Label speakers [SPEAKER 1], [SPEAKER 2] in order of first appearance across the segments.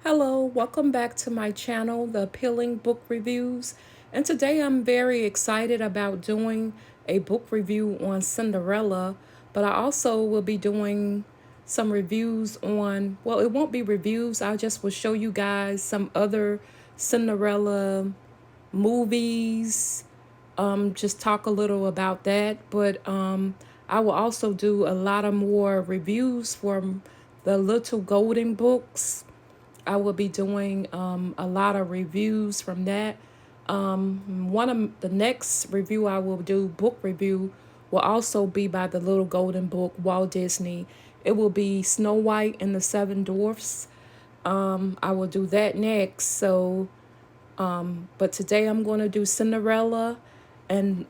[SPEAKER 1] Hello, welcome back to my channel, The Appealing Book Reviews. And today I'm very excited about doing a book review on Cinderella, but I also will be doing some reviews on, well, it won't be reviews, I just will show you guys some other Cinderella movies, just talk a little about that. But I will also do a lot of more reviews from the Little Golden books. I will be doing a lot of reviews from that. One of the next review I will do, book review, will also be by the Little Golden Book, Walt Disney. It will be Snow White and the Seven Dwarfs. I will do that next. But today I'm going to do Cinderella, and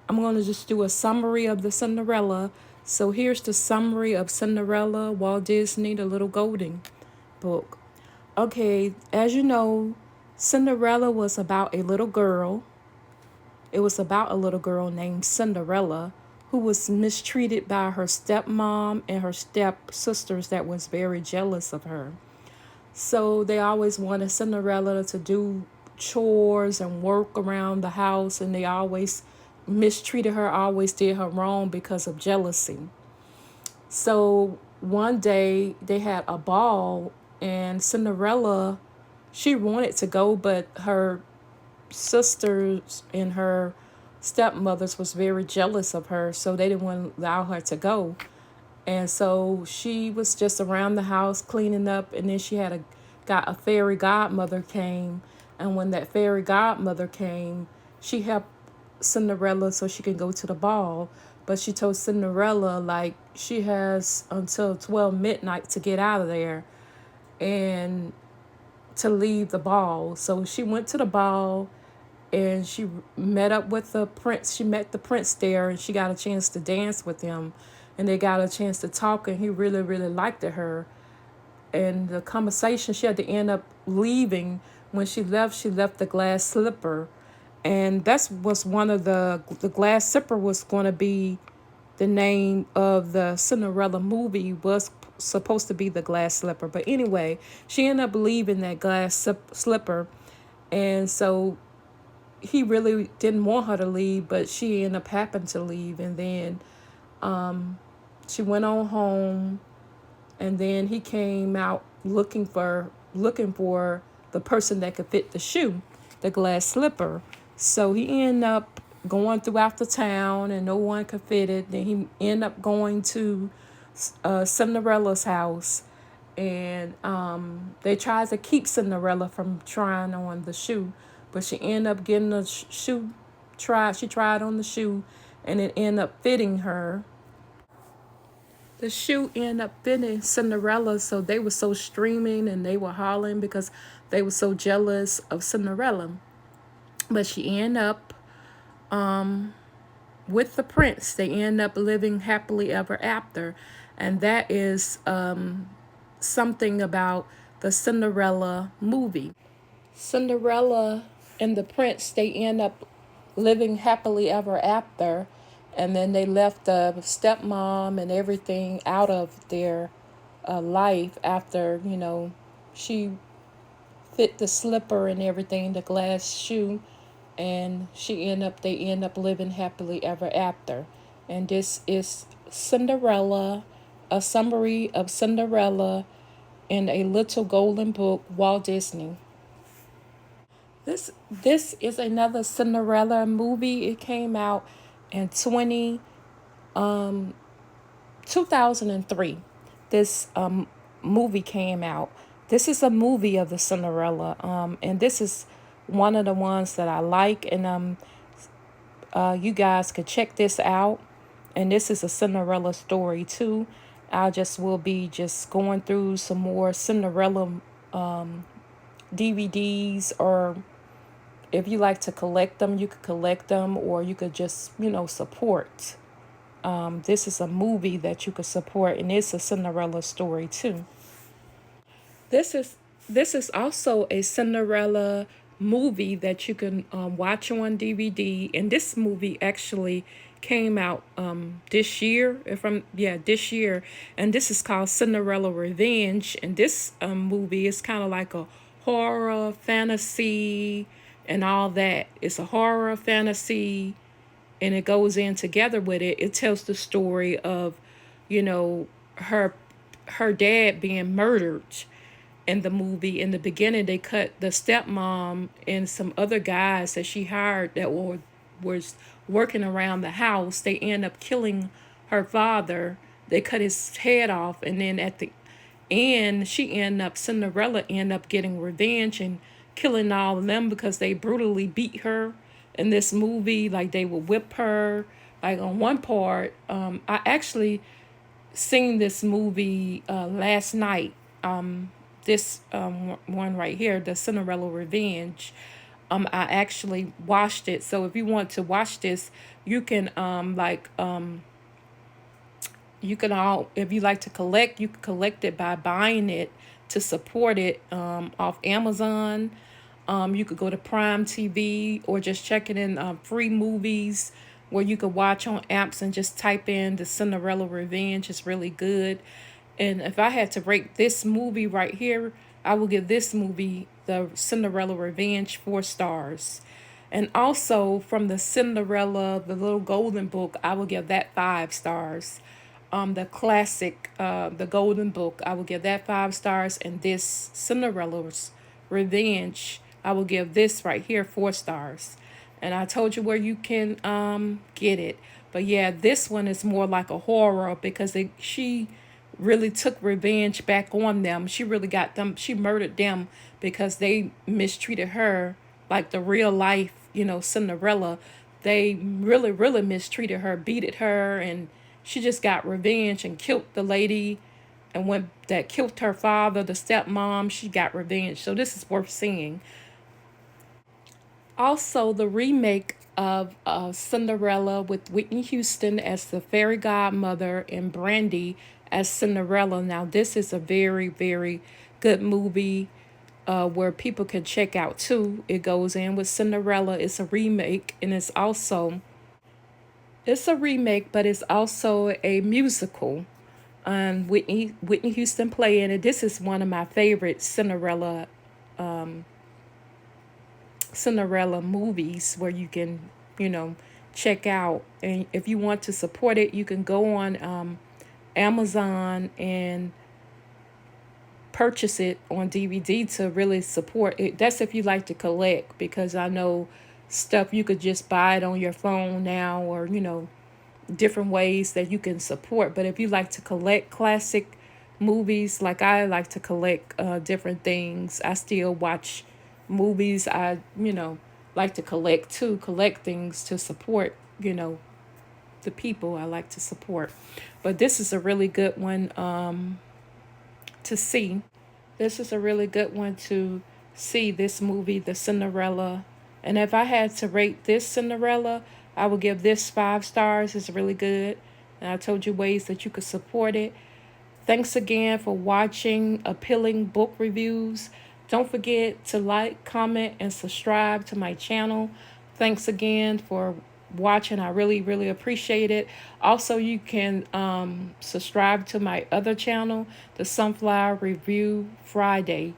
[SPEAKER 1] I'm going to just do a summary of the Cinderella. So here's the summary of Cinderella, Walt Disney, the Little Golden Book. Okay, as you know, Cinderella was about a little girl. It was about a little girl named Cinderella who was mistreated by her stepmom and her stepsisters that was very jealous of her. So they always wanted Cinderella to do chores and work around the house, and they always mistreated her, always did her wrong because of jealousy. So one day they had a ball, and Cinderella, she wanted to go, but her sisters and her stepmothers was very jealous of her, so they didn't want to allow her to go. And so she was just around the house cleaning up, and then she had got a fairy godmother came, and when that fairy godmother came, she helped Cinderella so she can go to the ball. But she told Cinderella like she has until 12 midnight to get out of there and to leave the ball. So she went to the ball and she met up with the prince. She met the prince there, and she got a chance to dance with him, and they got a chance to talk, and he really, really liked her. And the conversation, she had to end up leaving. When she left the glass slipper, and that was one of the glass slipper was going to be the name of the Cinderella movie, was supposed to be the glass slipper. But anyway, she ended up leaving that glass slipper, and so he really didn't want her to leave, but she ended up having to leave. And then she went on home, and then he came out looking for the person that could fit the shoe, the glass slipper. So he ended up going throughout the town, and no one could fit it. Then he ended up going to Cinderella's house, and they tried to keep Cinderella from trying on the shoe, but she ended up getting the shoe. She tried on the shoe, and it ended up fitting her. The shoe ended up fitting Cinderella, so they were so streaming and they were hollering because they were so jealous of Cinderella. But she ended up with the prince. They end up living happily ever after, and that is something about the Cinderella movie. Cinderella and the prince, they end up living happily ever after, and then they left the stepmom and everything out of their life after, she fit the slipper and everything, the glass shoe, and they end up living happily ever after. And this is Cinderella, a summary of Cinderella in a Little Golden Book, Walt Disney. This is another Cinderella movie. It came out in 2003. This movie came out. This is a movie of the Cinderella, and this is one of the ones that I like, and you guys could check this out. And this is a Cinderella story too. I just will be just going through some more Cinderella DVDs, or if you like to collect them, you could collect them, or you could just, support. This is a movie that you could support, and it's a Cinderella story too. This is also a Cinderella movie that you can watch on DVD. And this movie actually came out this year, if I'm yeah this year, and this is called Cinderella Revenge. And this movie is kind of like a horror fantasy and all that. It's a horror fantasy, and it goes in together with it. It tells the story of, you know, her her dad being murdered in the movie. In the beginning, they cut the stepmom and some other guys that she hired that was working around the house. They end up killing her father. They cut his head off, and then at the end, Cinderella end up getting revenge and killing all of them because they brutally beat her in this movie. Like they would whip her. Like on one part, I actually seen this movie last night. This one right here, the Cinderella Revenge. I actually watched it. So if you want to watch this, you can you can all if you like to collect, you can collect it by buying it to support it off Amazon. You could go to Prime TV or just check it in free movies where you could watch on apps and just type in the Cinderella Revenge. It's really good. And if I had to rate this movie right here, I will give this movie, the Cinderella Revenge, 4 stars. And also from the Cinderella, the little golden book, I will give that 5 stars. The classic, the golden book, I will give that 5 stars. And this Cinderella's Revenge, I will give this right here 4 stars. And I told you where you can get it. But yeah, this one is more like a horror because she really took revenge back on them. She really got them. She murdered them because they mistreated her like the real life, Cinderella. They really, really mistreated her, beated her, and she just got revenge and killed the lady and when that killed her father, the stepmom. She got revenge. So this is worth seeing. Also, the remake of Cinderella with Whitney Houston as the fairy godmother and Brandy as Cinderella. Now, this is a very, very good movie where people can check out too. It goes in with Cinderella. It's a remake, and it's a remake, but it's also a musical. Whitney Houston playing it. This is one of my favorite Cinderella movies where you can, you know, check out. And if you want to support it, you can go on Amazon and purchase it on DVD to really support it. That's if you like to collect, because I know stuff you could just buy it on your phone now, or different ways that you can support. But if you like to collect classic movies, like I like to collect different things, I still watch movies. I like to collect too, collect things to support the people I like to support. But this is a really good one to see. This is a really good one to see, this movie, The Cinderella. And if I had to rate this Cinderella, I would give this 5 stars. It's really good. And I told you ways that you could support it. Thanks again for watching Appealing Book Reviews. Don't forget to like, comment, and subscribe to my channel. Thanks again for watching. I really, really appreciate it. Also, you can subscribe to my other channel, the Sunflower Review Friday.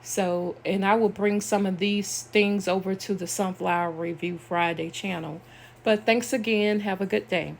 [SPEAKER 1] So, and I will bring some of these things over to the Sunflower Review Friday channel. But thanks again. Have a good day.